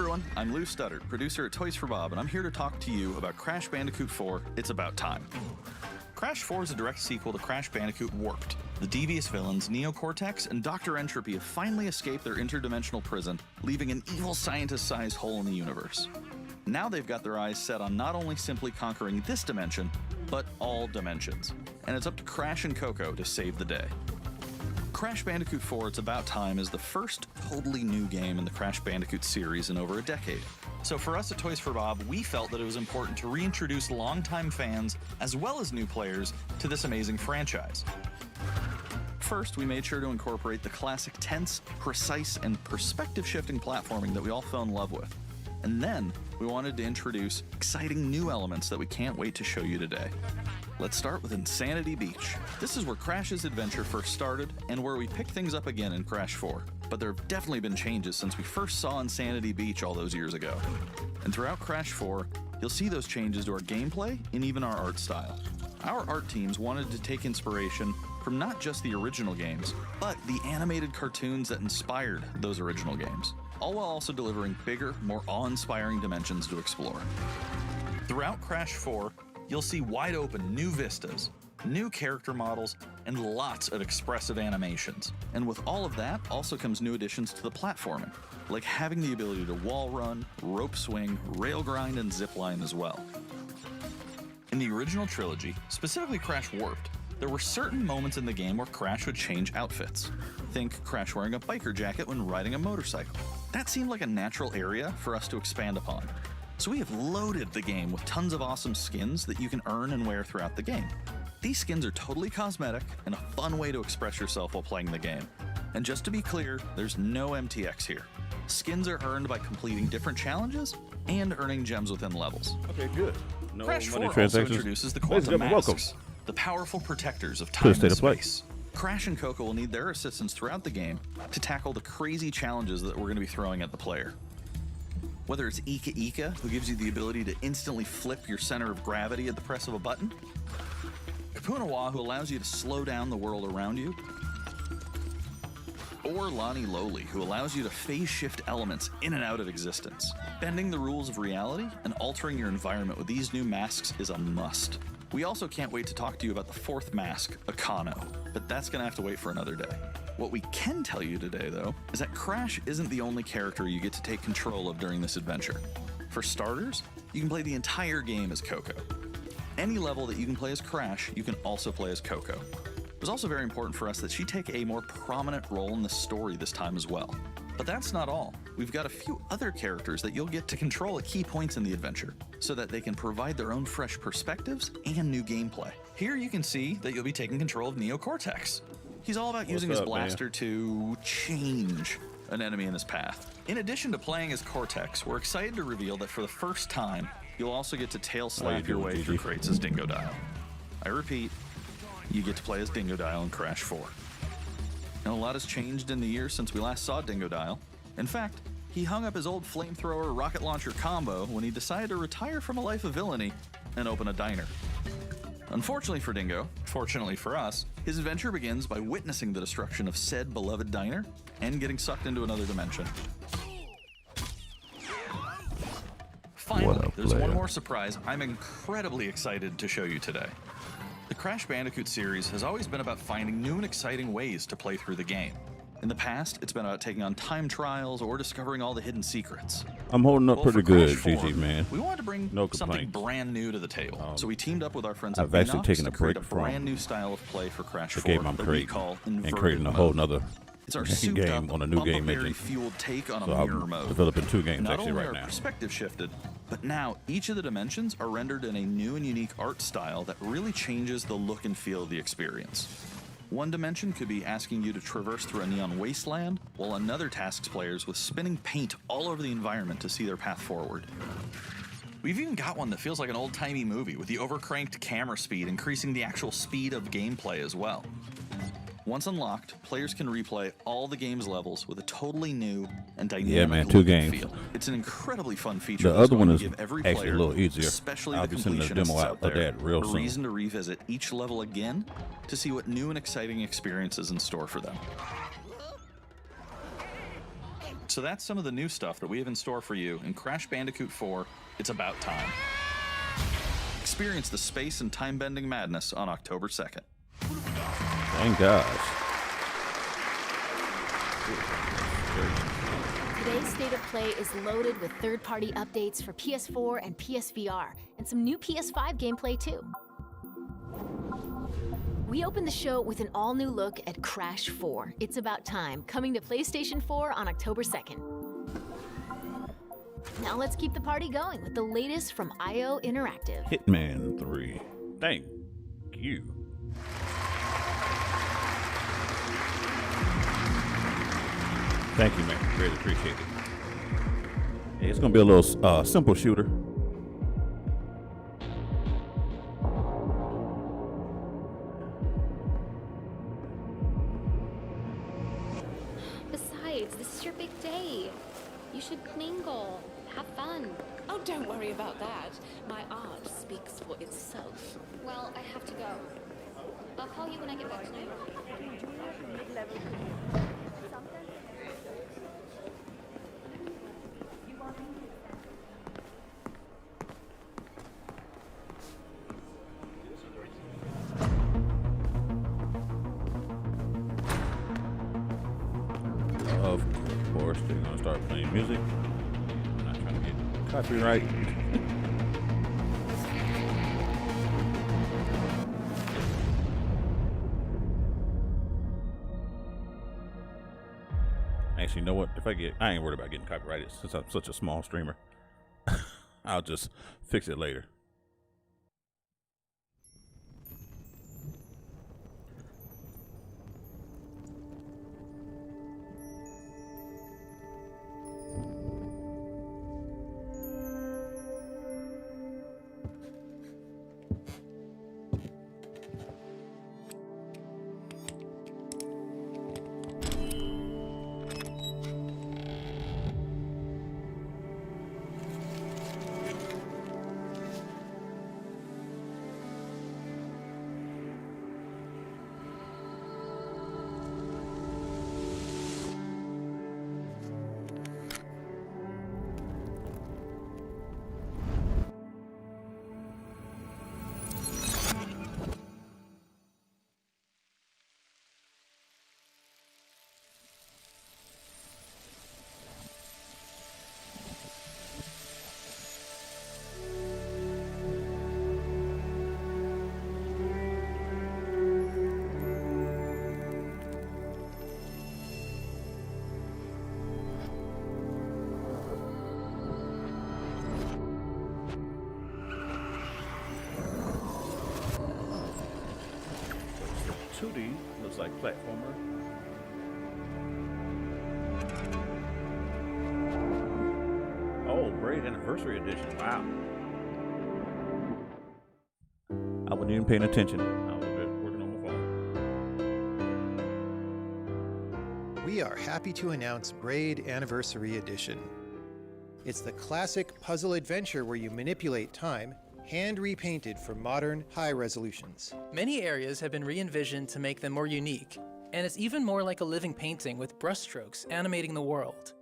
everyone, I'm Lou Studdard, producer at Toys for Bob, and I'm here to talk to you about Crash Bandicoot 4, It's About Time. Crash 4 is a direct sequel to Crash Bandicoot Warped. The devious villains Neo Cortex and Dr. Entropy have finally escaped their interdimensional prison, leaving an evil scientist-sized hole in the universe. Now they've got their eyes set on not only simply conquering this dimension, but all dimensions. And it's up to Crash and Coco to save the day. Crash Bandicoot 4 It's About Time is the first totally new game in the Crash Bandicoot series in over a decade. So for us at Toys for Bob, we felt that it was important to reintroduce longtime fans, as well as new players, to this amazing franchise. First, we made sure to incorporate the classic tense, precise, and perspective-shifting platforming that we all fell in love with. And then, we wanted to introduce exciting new elements that we can't wait to show you today. Let's start with Insanity Beach. This is where Crash's adventure first started, and where we pick things up again in Crash 4. But there have definitely been changes since we first saw Insanity Beach all those years ago. And throughout Crash 4, you'll see those changes to our gameplay and even our art style. Our art teams wanted to take inspiration from not just the original games, but the animated cartoons that inspired those original games, all while also delivering bigger, more awe-inspiring dimensions to explore. Throughout Crash 4, you'll see wide-open new vistas, new character models, and lots of expressive animations. And with all of that also comes new additions to the platforming, like having the ability to wall run, rope swing, rail grind, and zipline as well. In the original trilogy, specifically Crash Warped, there were certain moments in the game where Crash would change outfits. Think Crash wearing a biker jacket when riding a motorcycle. That seemed like a natural area for us to expand upon. So we have loaded the game with tons of awesome skins that you can earn and wear throughout the game. These skins are totally cosmetic and a fun way to express yourself while playing the game. And just to be clear, there's no MTX here. Skins are earned by completing different challenges and earning gems within levels. Okay, good. No Crash 4 money also transactions. introduces the Ladies and Quantum gentlemen, Masks, welcome the powerful protectors of to time the State and of Play. space. Crash and Coco will need their assistance throughout the game to tackle the crazy challenges that we're going to be throwing at the player. Whether it's Ika Ika, who gives you the ability to instantly flip your center of gravity at the press of a button, Kapunawa, who allows you to slow down the world around you, or Lani Loli, who allows you to phase shift elements in and out of existence. Bending the rules of reality and altering your environment with these new masks is a must. We also can't wait to talk to you about the fourth mask, Akano, but that's gonna have to wait for another day. What we can tell you today, though, is that Crash isn't the only character you get to take control of during this adventure. For starters, you can play the entire game as Coco. Any level that you can play as Crash, you can also play as Coco. It was also very important for us that she take a more prominent role in the story this time as well. But that's not all. We've got a few other characters that you'll get to control at key points in the adventure, so that they can provide their own fresh perspectives and new gameplay. Here you can see that you'll be taking control of Neo Cortex. He's all about using his blaster to change an enemy in his path. In addition to playing as Cortex, we're excited to reveal that for the first time, you'll also get to tail slap your way through crates as Dingodile. I repeat, you get to play as Dingodile in Crash 4. And a lot has changed in the years since we last saw Dingodile. In fact, he hung up his old flamethrower rocket launcher combo when he decided to retire from a life of villainy and open a diner. Unfortunately for Dingo, fortunately for us, his adventure begins by witnessing the destruction of said beloved diner and getting sucked into another dimension. Finally, there's one more surprise I'm incredibly excited to show you today. The Crash Bandicoot series has always been about finding new and exciting ways to play through the game. In the past, it's been about taking on time trials or discovering all the hidden secrets. I'm holding up pretty for good, Crash 4, GG, man. We wanted to bring No something complaints. brand new to the table. So we teamed up with our friends I've at actually Binox taken a to create break a from brand new style of play for Crash the 4 game I'm that we creating call and Inverted creating a Mode. whole nother It's our souped game up, on a new game Bumblebee engine. fueled take on So a mirror I'm mode. developing two games Not actually only right are now. perspective shifted, but now each of the dimensions are rendered in a new and unique art style that really changes the look and feel of the experience. One dimension could be asking you to traverse through a neon wasteland, while another tasks players with spinning paint all over the environment to see their path forward. We've even got one that feels like an old-timey movie, with the overcranked camera speed increasing the actual speed of gameplay as well. Once unlocked, players can replay all the game's levels with a totally new and dynamic two look and games. feel. It's an incredibly fun feature. The that's other going one to is give every actually player, a little easier. especially I'll the be sending a demo completionists out out for there, that real a soon. reason to revisit each level again to see what new and exciting experiences in store for them. So that's some of the new stuff that we have in store for you in Crash Bandicoot 4, It's About Time. Experience the space and time-bending madness on October 2nd. Thank gosh. Today's State of Play is loaded with third-party updates for PS4 and PSVR, and some new PS5 gameplay too. We open the show with an all-new look at Crash 4, It's About Time, coming to PlayStation 4 on October 2nd. Now let's keep the party going with the latest from IO Interactive. Hitman 3. Thank you. Thank you, man. Really appreciate it. Hey, it's gonna be a little simple shooter. Besides, this is your big day. You should mingle, have fun. Oh, don't worry about that. My art speaks for itself. Well, I have to go. I'll call you when I get back to New York. Of course, they're gonna start playing music. I'm not trying to get copyright. Actually, you know what? I ain't worried about getting copyrighted since I'm such a small streamer. I'll just fix it later. Looks like platformer. Oh, Braid Anniversary Edition. Wow. I wasn't even paying attention. I was working on my phone. We are happy to announce Braid Anniversary Edition. It's the classic puzzle adventure where you manipulate time, hand repainted for modern, high resolutions. Many areas have been re-envisioned to make them more unique, and it's even more like a living painting with brushstrokes animating the world.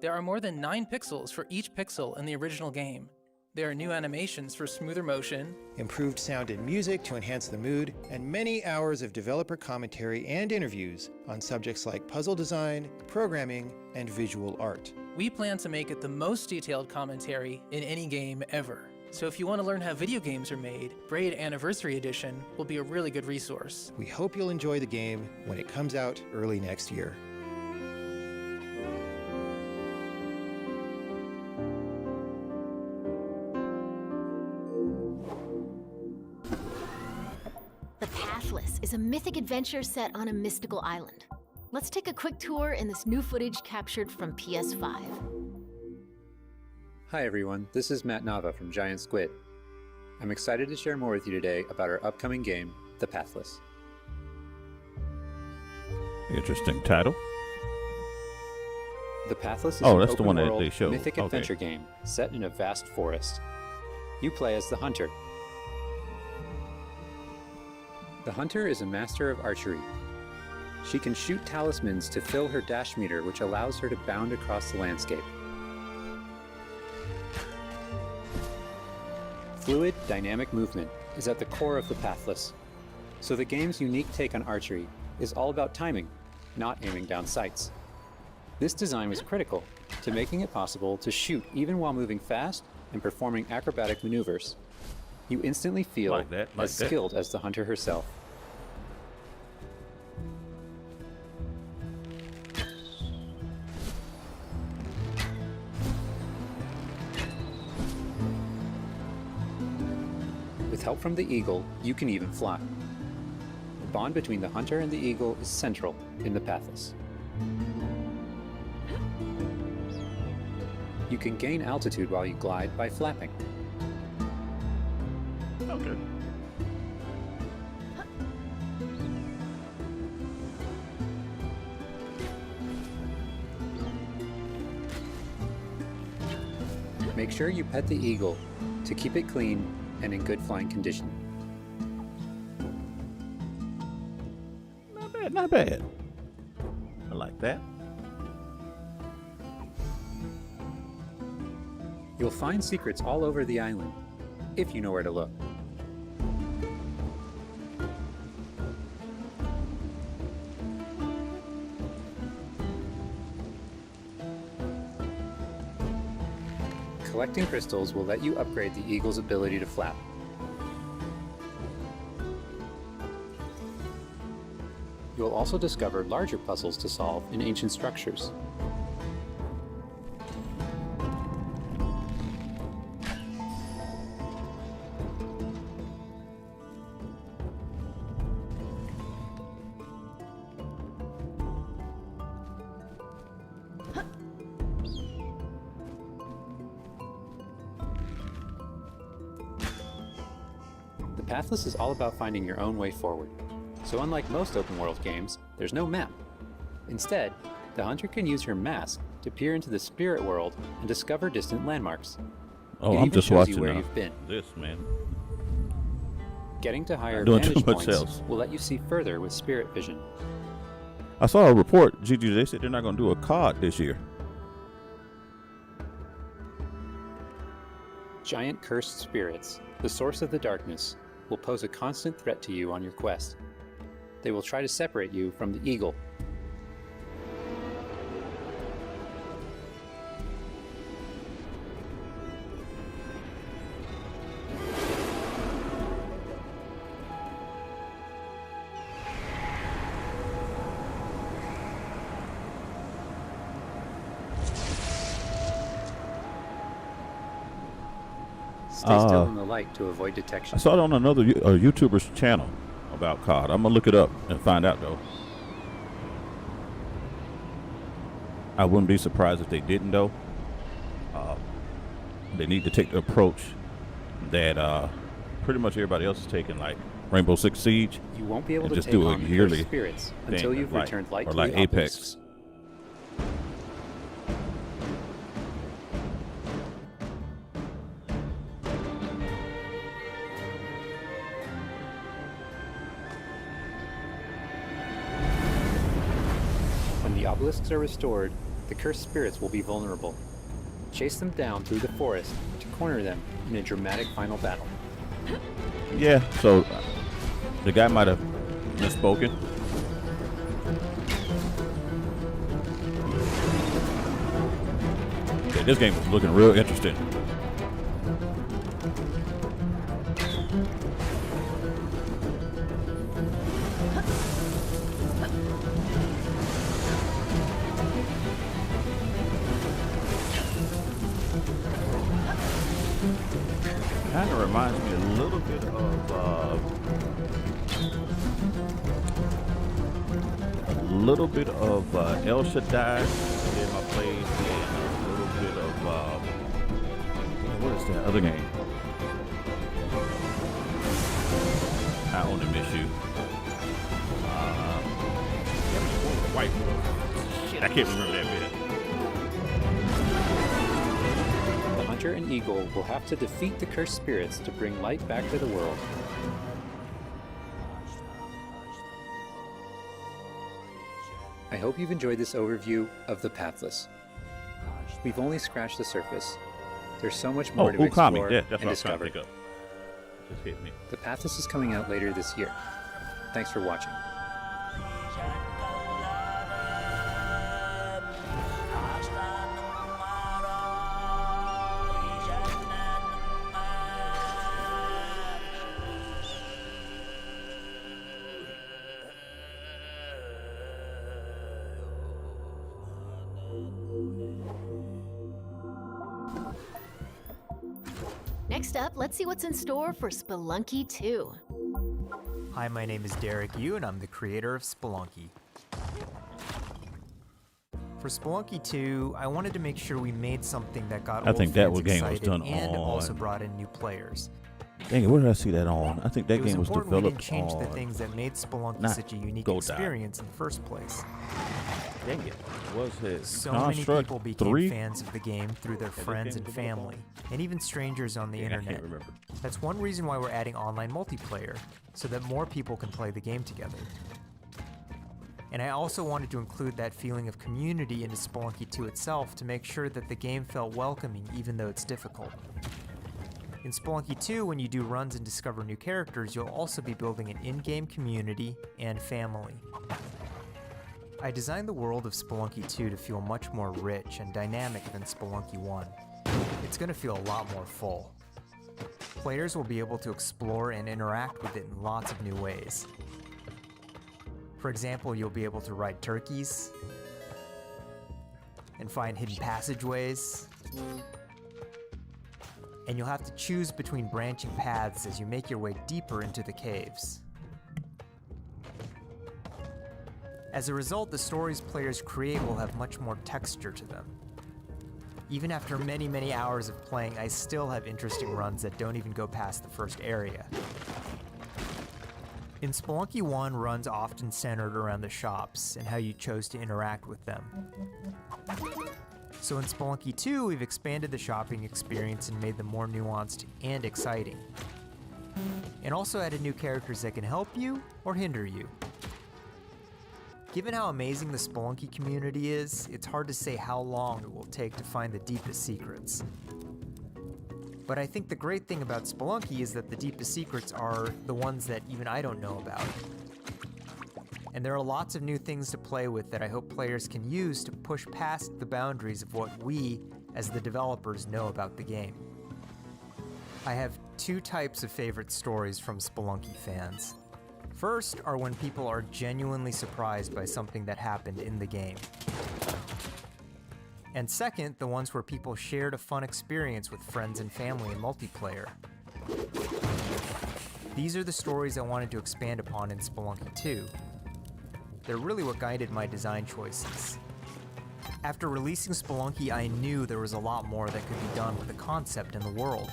There are more than 9 pixels for each pixel in the original game. There are new animations for smoother motion, Improved sound and music to enhance the mood, and many hours of developer commentary and interviews on subjects like puzzle design, programming, and visual art. We plan to make it the most detailed commentary in any game ever. So if you want to learn how video games are made, Braid Anniversary Edition will be a really good resource. We hope you'll enjoy the game when it comes out early next year. The Pathless is a mythic adventure set on a mystical island. Let's take a quick tour in this new footage captured from PS5. Hi everyone, this is Matt Nava from Giant Squid. I'm excited to share more with you today about our upcoming game, The Pathless. Interesting title. The Pathless is Oh, an that's the one that open-world they showed. mythic Okay. adventure game set in a vast forest. You play as the Hunter. The Hunter is a master of archery. She can shoot talismans to fill her dash meter, which allows her to bound across the landscape. Fluid, dynamic movement is at the core of the Pathless, so the game's unique take on archery is all about timing, not aiming down sights. This design was critical to making it possible to shoot even while moving fast and performing acrobatic maneuvers. You instantly feel as skilled as the hunter herself. With help from the eagle, you can even fly. The bond between the hunter and the eagle is central in the Pathless. You can gain altitude while you glide by flapping. Okay. Make sure you pet the eagle to keep it clean and in good flying condition. Not bad, not bad. I like that. You'll find secrets all over the island, if you know where to look. Collecting crystals will let you upgrade the eagle's ability to flap. You'll also discover larger puzzles to solve in ancient structures. The Pathless is all about finding your own way forward. So unlike most open-world games, there's no map. Instead, the hunter can use her mask to peer into the spirit world and discover distant landmarks. Oh, It I'm even just shows watching you where you've been. this, man. Getting to higher Doing too vantage much points else. will let you see further with spirit vision. I saw a report, Gigi, they said they're not going to do a COD this year. Giant cursed spirits, the source of the darkness, will pose a constant threat to you on your quest. They will try to separate you from the eagle. Stay still in the light to avoid detection. I saw it on another YouTuber's channel about COD. I'm going to look it up and find out, though. I wouldn't be surprised if they didn't, though. They need to take the approach that pretty much everybody else is taking, like Rainbow Six Siege. You won't be able and to just take do a on the yearly cursed spirits thing, until you've like- returned light or to like the Apex. obelisks. When the obelisks are restored, the cursed spirits will be vulnerable. Chase them down through the forest to corner them in a dramatic final battle. Yeah, so the guy might have misspoken. Okay, this game is looking real interesting. Kind of reminds me a little bit of El Shaddai in my place, and a little bit of what is that other game? I only miss you. White. Shit, I can't remember that bit. The hunter and eagle will have to defeat the cursed spirits to bring light back to the world. hope you've enjoyed this overview of the Pathless. We've only scratched the surface. There's so much more to Ukami. explore Yeah, that's and what I was trying discover. to think of. Just hit me. The Pathless is coming out later this year. Thanks for watching. Next up, let's see what's in store for Spelunky 2. Hi, my name is Derek Yu, and I'm the creator of Spelunky. For Spelunky 2, I wanted to make sure we made something that got I old think that fans game was excited done and also on- brought in new players. Dang it, where did I see that on? I think that It was game was important we didn't developed change on... the things that made Spelunky not such a unique Go Die. experience in the first place. Dang it. Was it So many Construct people became 3? fans of the game through their this friends game and developed family, and even strangers on the Yeah, I internet. can't remember. That's one reason why we're adding online multiplayer, so that more people can play the game together. And I also wanted to include that feeling of community into Spelunky 2 itself to make sure that the game felt welcoming even though it's difficult. In Spelunky 2, when you do runs and discover new characters, you'll also be building an in-game community and family. I designed the world of Spelunky 2 to feel much more rich and dynamic than Spelunky 1. It's going to feel a lot more full. Players will be able to explore and interact with it in lots of new ways. For example, you'll be able to ride turkeys and find hidden passageways. And you'll have to choose between branching paths as you make your way deeper into the caves. As a result, the stories players create will have much more texture to them. Even after many, many hours of playing, I still have interesting runs that don't even go past the first area. In Spelunky 1, runs often centered around the shops and how you chose to interact with them. So in Spelunky 2, we've expanded the shopping experience and made them more nuanced and exciting. And also added new characters that can help you or hinder you. Given how amazing the Spelunky community is, it's hard to say how long it will take to find the deepest secrets. But I think the great thing about Spelunky is that the deepest secrets are the ones that even I don't know about. And there are lots of new things to play with that I hope players can use to push past the boundaries of what we, as the developers, know about the game. I have two types of favorite stories from Spelunky fans. First are when people are genuinely surprised by something that happened in the game. And second, the ones where people shared a fun experience with friends and family in multiplayer. These are the stories I wanted to expand upon in Spelunky 2. They're really what guided my design choices. After releasing Spelunky, I knew there was a lot more that could be done with the concept and the world.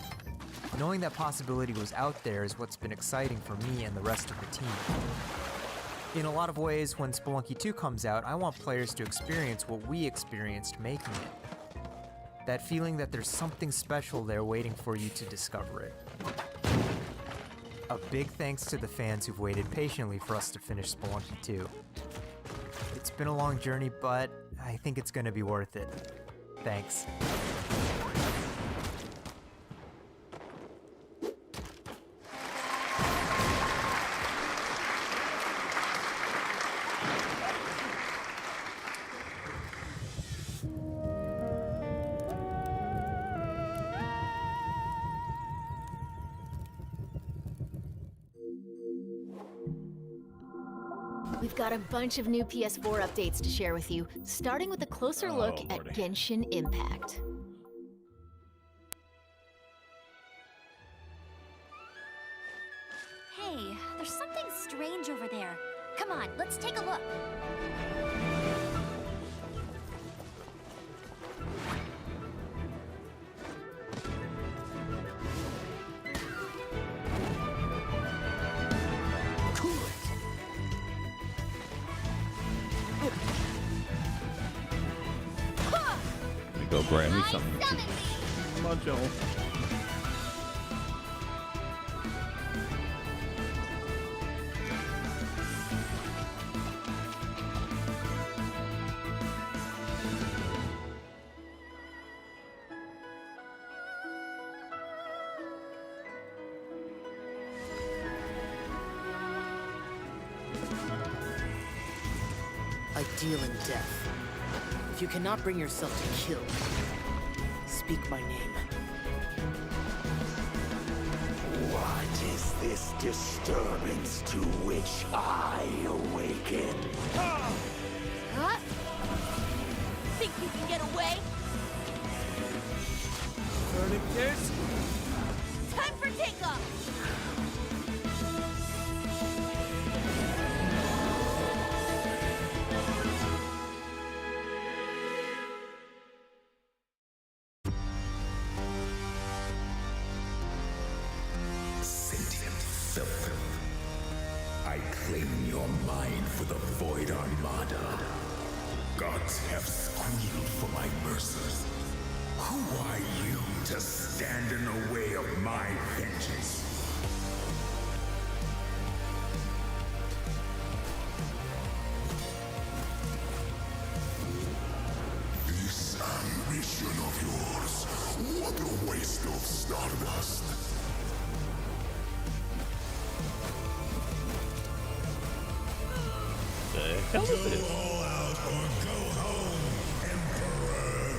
Knowing that possibility was out there is what's been exciting for me and the rest of the team. In a lot of ways, when Spelunky 2 comes out, I want players to experience what we experienced making it. That feeling that there's something special there waiting for you to discover it. A big thanks to the fans who've waited patiently for us to finish Spelunky 2. It's been a long journey, but I think it's gonna be worth it. Thanks. We've got a bunch of new PS4 updates to share with you, starting with a closer look at Lordy. Genshin Impact. Hey, there's something strange over there. Come on, let's take a look. Let me go grab me something to eat. Come on, Joel. dealing death. If you cannot bring yourself to kill, speak my name. What is this disturbance to which I awaken? Huh? Think you can get away? Tourniquets? Time for takeoff! Sentient filth. I claim your mind for the Void Armada. Gods have squealed for my mercy. Who are you to stand in the way of my vengeance? This ambition of yours, what a waste of stardust. Hell is this? Go all out or go home, Emperor.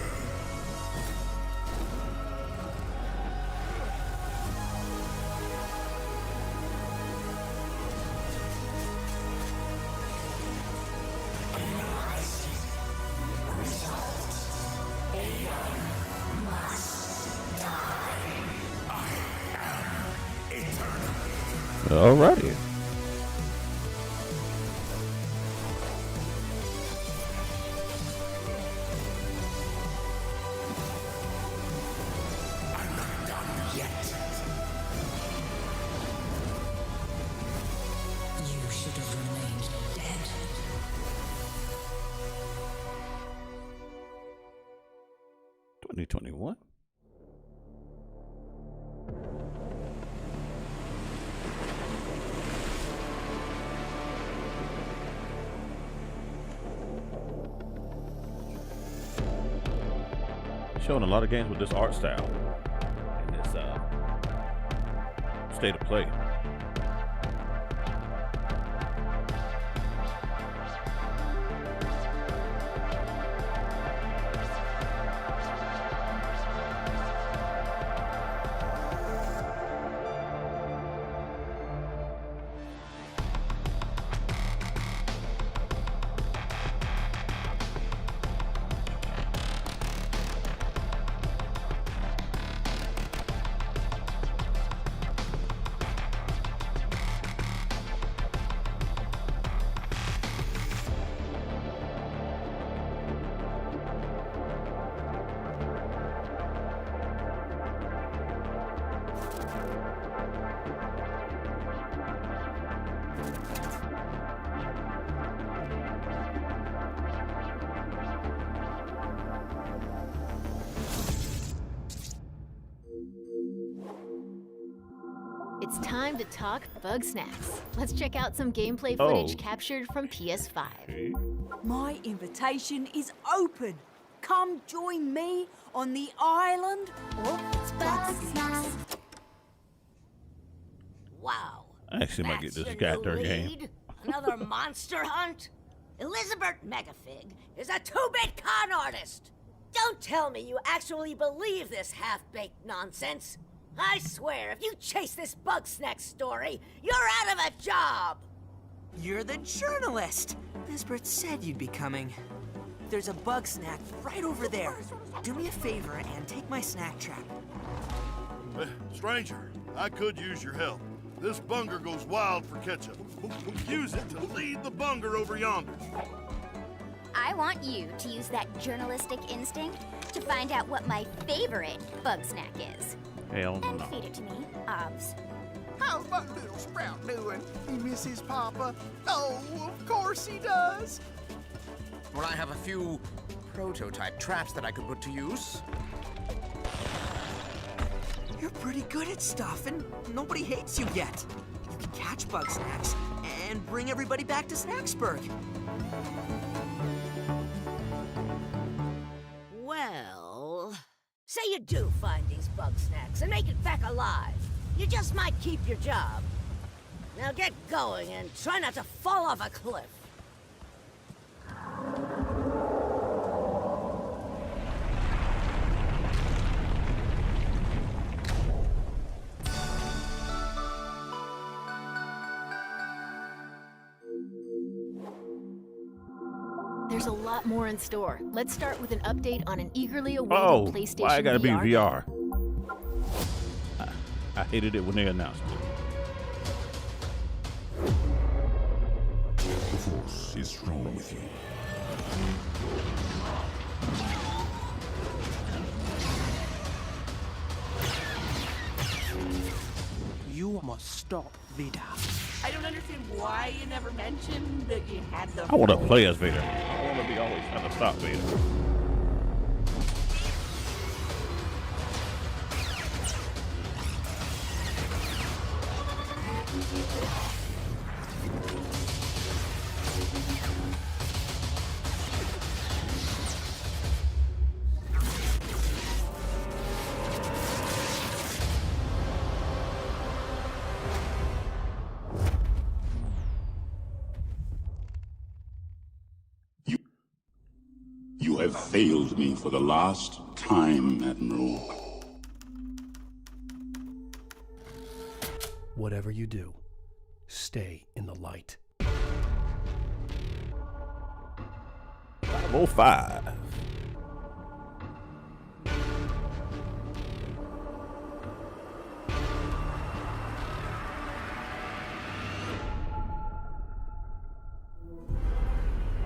Alrighty. I'm not done yet. You should have remained dead. $2021. Showing a lot of games with this art style and this state of play. It's time to talk Bug Snacks. Let's check out some gameplay footage captured from PS5. My invitation is open. Come join me on the island of Bug Snacks. Wow. I actually might get this goddamn game. Another monster hunt? Elizabeth Megafig is a two-bit con artist. Don't tell me you actually believe this half-baked nonsense. I swear, if you chase this Bug Snack story, you're out of a job. You're the journalist. Lisbeth said you'd be coming. There's a bug snack right over there. Do me a favor and take my snack trap. Stranger, I could use your help. This bunger goes wild for ketchup. We'll use it to lead the bunger over yonder. I want you to use that journalistic instinct to find out what my favorite bug snack is. Hell And no. feed it to me, Obs. How's my little sprout doing? He misses Papa? Oh, of course he does. Well, I have a few prototype traps that I could put to use. You're pretty good at stuff, and nobody hates you yet. You can catch bug snacks and bring everybody back to Snacksburg. Well, say you do find these bug snacks and make it back alive. You just might keep your job. Now get going and try not to fall off a cliff. There's a lot more in store. Let's start with an update on an eagerly awaited Oh, PlayStation why I gotta be VR. VR? I hated it when they announced it. The Force is strong with you. You must stop Vader. I don't understand why you never mentioned that you had the. I want to play as Vader. I want to be always trying to stop Vader. You have failed me for the last time, Admiral. Whatever you do, stay in the light. 505.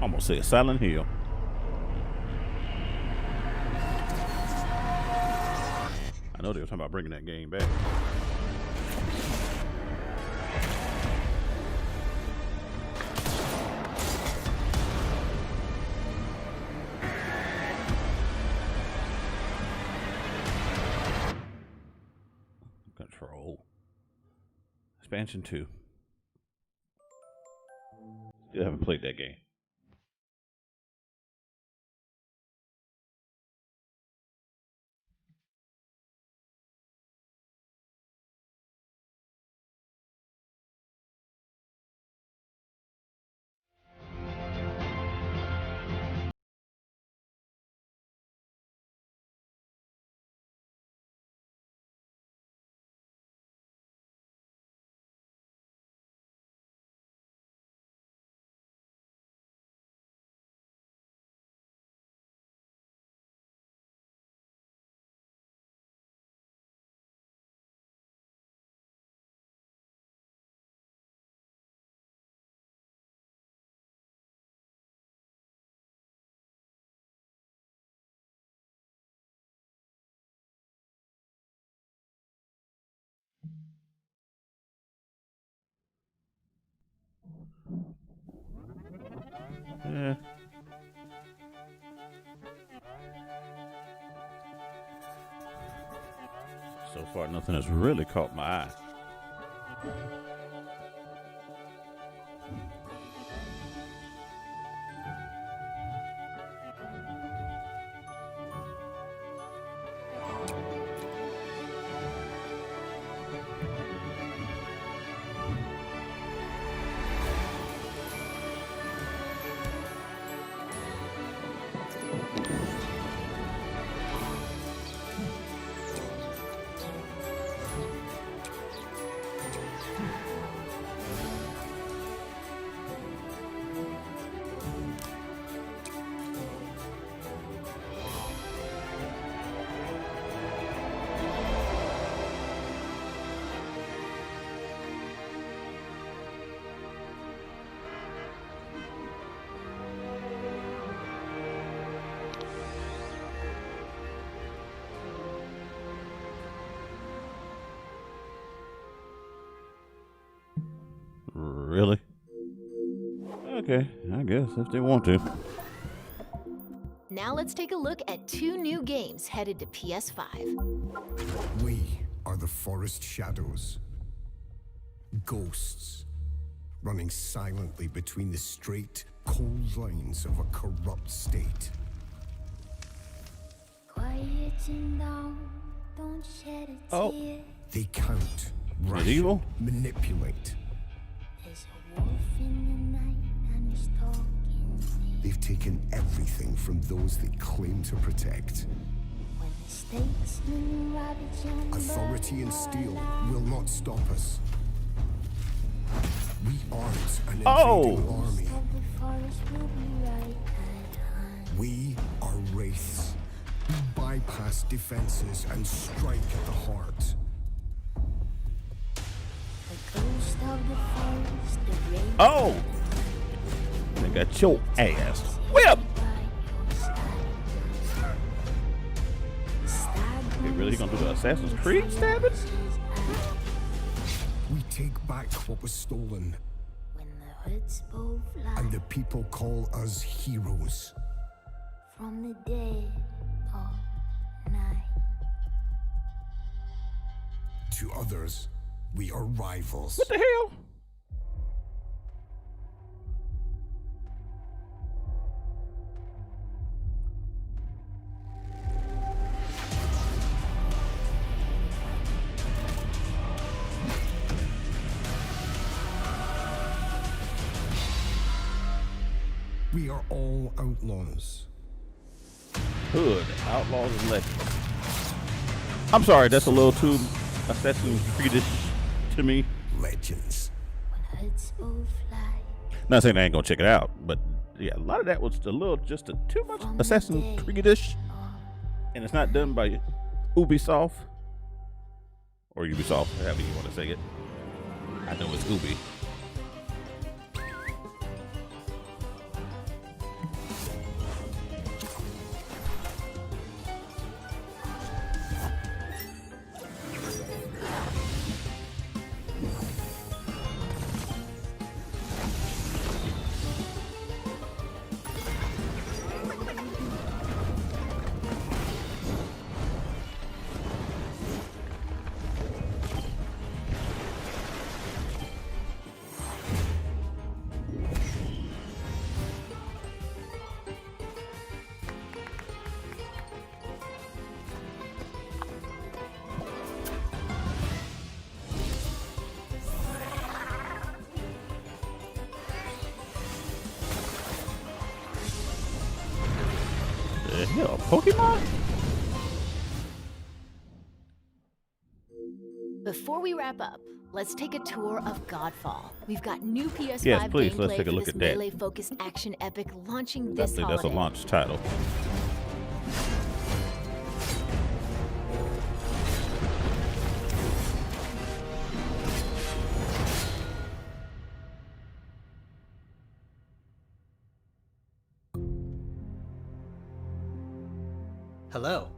Almost said Silent Hill. I know they were talking about bringing that game back. Control. Expansion 2. Still haven't played that game. Yeah. So far, nothing has really caught my eye. Really? Okay, I guess if they want to. Now let's take a look at 2 new games headed to PS5. We are the forest shadows. Ghosts, running silently between the straight, cold lines of a corrupt state. Quieten down, don't shed a Oh. tear. They count, Medieval? ration, manipulate. There's a wolf in the night and he's talking to me. They've taken everything from those they claim to protect. Authority and steel will not stop us. We aren't an invading army. We are wraiths. We bypass defenses and strike at the heart. Oh! They got your ass whipped! Hey, really gonna do the Assassin's Creed stabbing? We take back what was stolen. And the people call us heroes. From the dead of night. To others, we are rivals. What the hell? We are all outlaws. Hood, Outlaws and Legends. I'm sorry, that's a little too Assassin's Creed-ish to me. Legends. Not saying I ain't gonna check it out, but yeah, a lot of that was a little just too much Assassin's Creed-ish. And it's not done by Ubisoft. Or Ubisoft, however you want to say it. I know it's Ubi. Pokemon? Before we wrap up, let's take a tour of Godfall. We've got new PS5 Yes, please, gameplay let's take a for look this at that. melee-focused action epic launching I this think holiday. that's a launch title. Hello,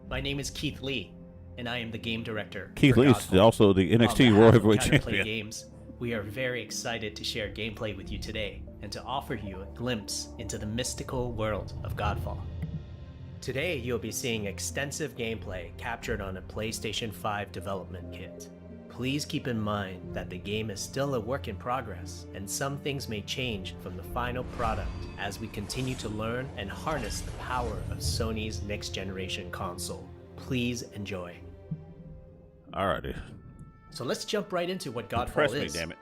my name is Keith Lee, and I am the game director. Keith for Lee is Godfall. also the NXT On behalf World of Heavyweight Counterplay Champion. Games, we are very excited to share gameplay with you today and to offer you a glimpse into the mystical world of Godfall. Today, you'll be seeing extensive gameplay captured on a PlayStation 5 development kit. Please keep in mind that the game is still a work in progress, and some things may change from the final product as we continue to learn and harness the power of Sony's next generation console. Please enjoy. Alrighty. So let's jump right into what Godfall Impress me, is. damn it.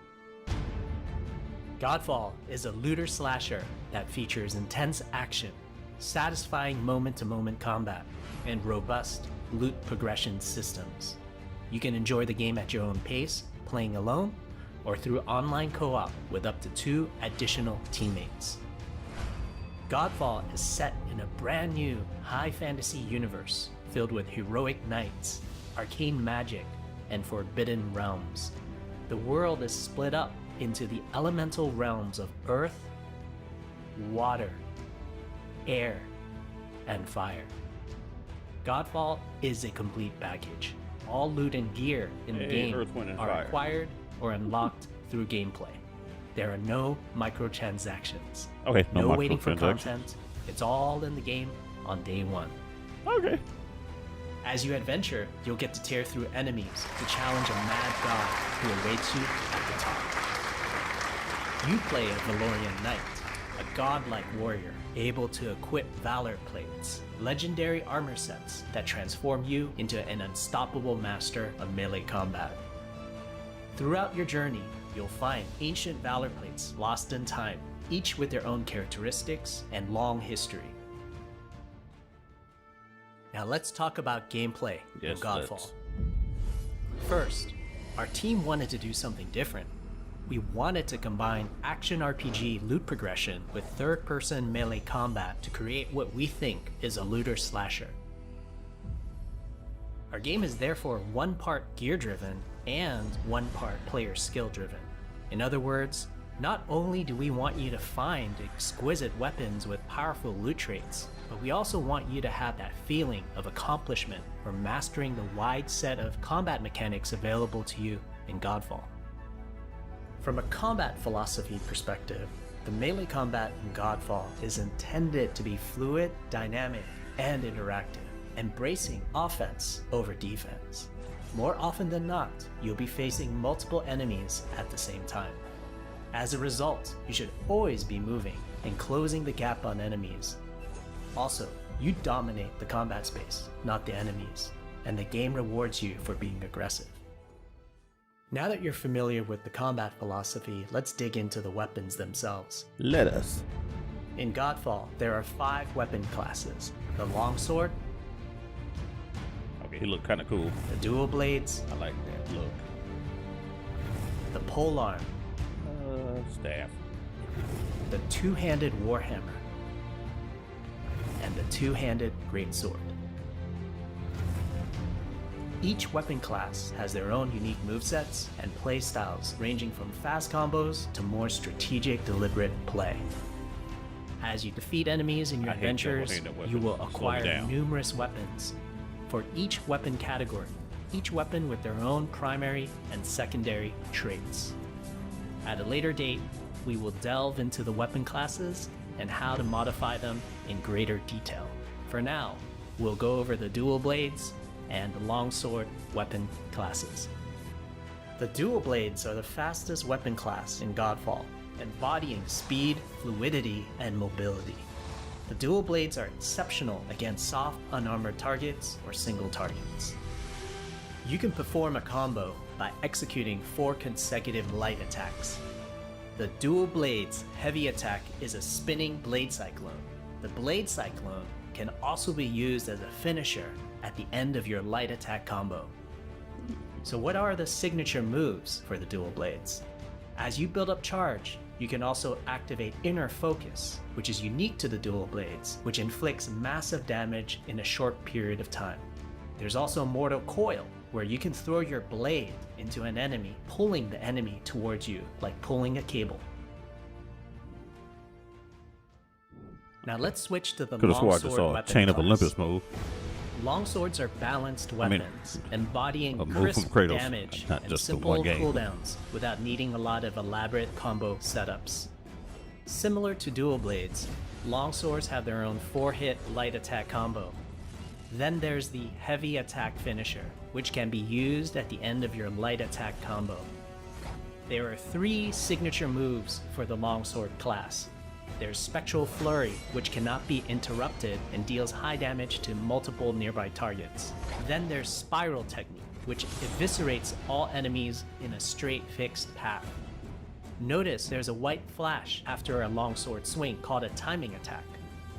Godfall is a looter slasher that features intense action, satisfying moment-to-moment combat, and robust loot progression systems. You can enjoy the game at your own pace, playing alone, or through online co-op with up to 2 additional teammates. Godfall is set in a brand new high fantasy universe filled with heroic knights, arcane magic, and forbidden realms. The world is split up into the elemental realms of earth, water, air, and fire. Godfall is a complete package. All loot and gear in the Hey, game Earth, Wind, and are Fire. acquired or unlocked through gameplay. There are no microtransactions. Okay, no waiting for microtransactions. content. It's all in the game on day one. Okay. As you adventure, you'll get to tear through enemies to challenge a mad god who awaits you at the top. You play a Valorian Knight, a godlike warrior able to equip Valor plates, legendary armor sets that transform you into an unstoppable master of melee combat. Throughout your journey, you'll find ancient Valor plates lost in time, each with their own characteristics and long history. Now let's talk about gameplay in Godfall. let's. First, our team wanted to do something different. We wanted to combine action RPG loot progression with third-person melee combat to create what we think is a looter slasher. Our game is therefore one part gear-driven and one part player skill-driven. In other words, not only do we want you to find exquisite weapons with powerful loot traits, but we also want you to have that feeling of accomplishment for mastering the wide set of combat mechanics available to you in Godfall. From a combat philosophy perspective, the melee combat in Godfall is intended to be fluid, dynamic, and interactive, embracing offense over defense. More often than not, you'll be facing multiple enemies at the same time. As a result, you should always be moving and closing the gap on enemies. Also, you dominate the combat space, not the enemies, and the game rewards you for being aggressive. Now that you're familiar with the combat philosophy, let's dig into the weapons themselves. Let us. In Godfall, there are 5 weapon classes: the longsword, Okay, he looked kind of cool. the dual blades, I like that look. the polearm, Staff. the two-handed warhammer, and the two-handed greatsword. Each weapon class has their own unique movesets and playstyles, ranging from fast combos to more strategic, deliberate play. As you defeat enemies in your I hate that adventures, weapon. you will Slow me acquire down. numerous weapons. For each weapon category, each weapon with their own primary and secondary traits. At a later date, we will delve into the weapon classes and how to modify them in greater detail. For now, we'll go over the dual blades and the longsword weapon classes. The dual blades are the fastest weapon class in Godfall, embodying speed, fluidity, and mobility. The dual blades are exceptional against soft, unarmored targets or single targets. You can perform a combo by executing 4 consecutive light attacks. The dual blades heavy attack is a spinning blade cyclone. The blade cyclone can also be used as a finisher at the end of your light attack combo. So what are the signature moves for the dual blades? As you build up charge, you can also activate Inner Focus, which is unique to the dual blades, which inflicts massive damage in a short period of time. There's also Mortal Coil, where you can throw your blade into an enemy, pulling the enemy towards you, like pulling a cable. Now let's switch to the Could have swore I just longsword saw a weapon Chain of class. Olympus move. Longswords are balanced I mean, weapons, embodying a move from crisp Kratos, damage not and just the simple one game. cooldowns without needing a lot of elaborate combo setups. Similar to dual blades, longswords have their own 4-hit light attack combo. Then there's the heavy attack finisher, which can be used at the end of your light attack combo. There are 3 signature moves for the longsword class. There's Spectral Flurry, which cannot be interrupted and deals high damage to multiple nearby targets. Then there's Spiral Technique, which eviscerates all enemies in a straight fixed path. Notice there's a white flash after a longsword swing called a timing attack.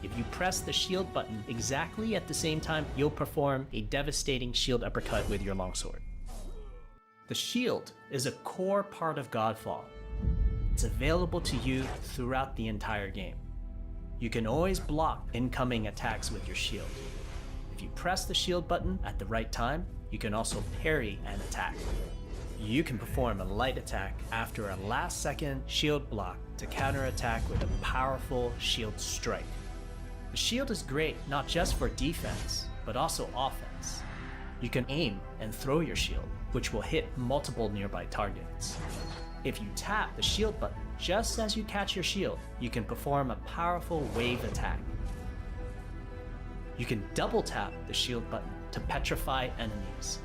If you press the shield button exactly at the same time, you'll perform a devastating shield uppercut with your longsword. The shield is a core part of Godfall. It's available to you throughout the entire game. You can always block incoming attacks with your shield. If you press the shield button at the right time, you can also parry an attack. You can perform a light attack after a last-second shield block to counterattack with a powerful shield strike. The shield is great not just for defense, but also offense. You can aim and throw your shield, which will hit multiple nearby targets. If you tap the shield button just as you catch your shield, you can perform a powerful wave attack. You can double tap the shield button to petrify enemies.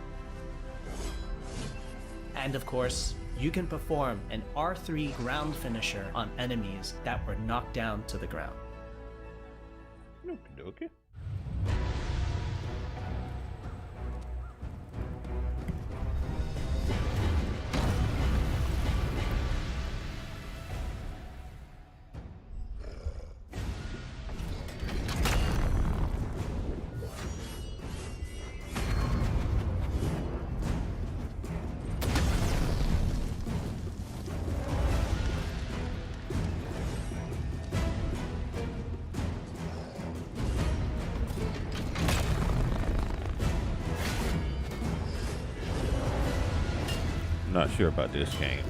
And of course, you can perform an R3 ground finisher on enemies that were knocked down to the ground. Okay. not sure about this game.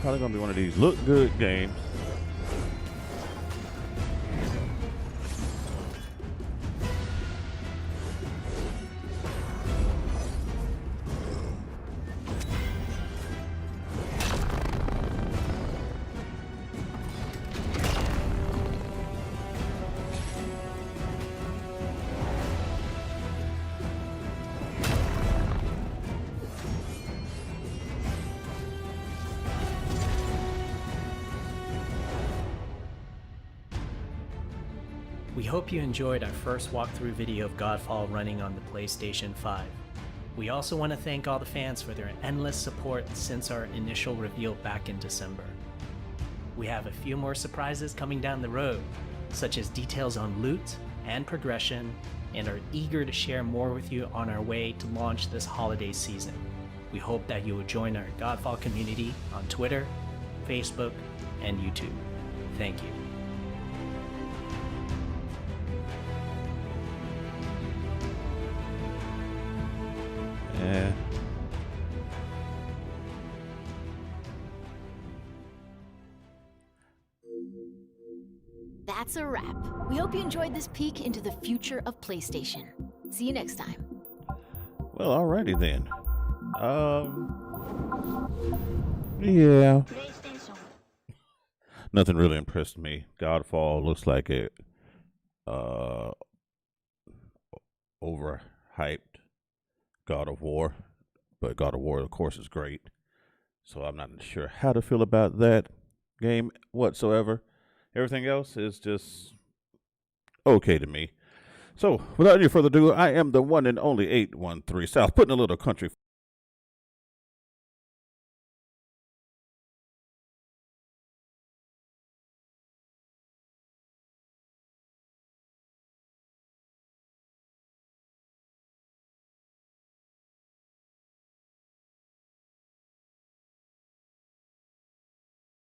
Probably gonna be one of these look good games. We hope you enjoyed our first walkthrough video of Godfall running on the PlayStation 5. We also want to thank all the fans for their endless support since our initial reveal back in December. We have a few more surprises coming down the road, such as details on loot and progression, and are eager to share more with you on our way to launch this holiday season. We hope that you will join our Godfall community on Twitter, Facebook, and YouTube. Thank you. Yeah. That's a wrap. We hope you enjoyed this peek into the future of PlayStation. See you next time. Well, alrighty then. Yeah. Nothing really impressed me. Godfall looks like it overhyped God of War, but God of War, of course, is great. So I'm not sure how to feel about that game whatsoever. Everything else is just okay to me. So without any further ado, I am the one and only 813 South, putting a little country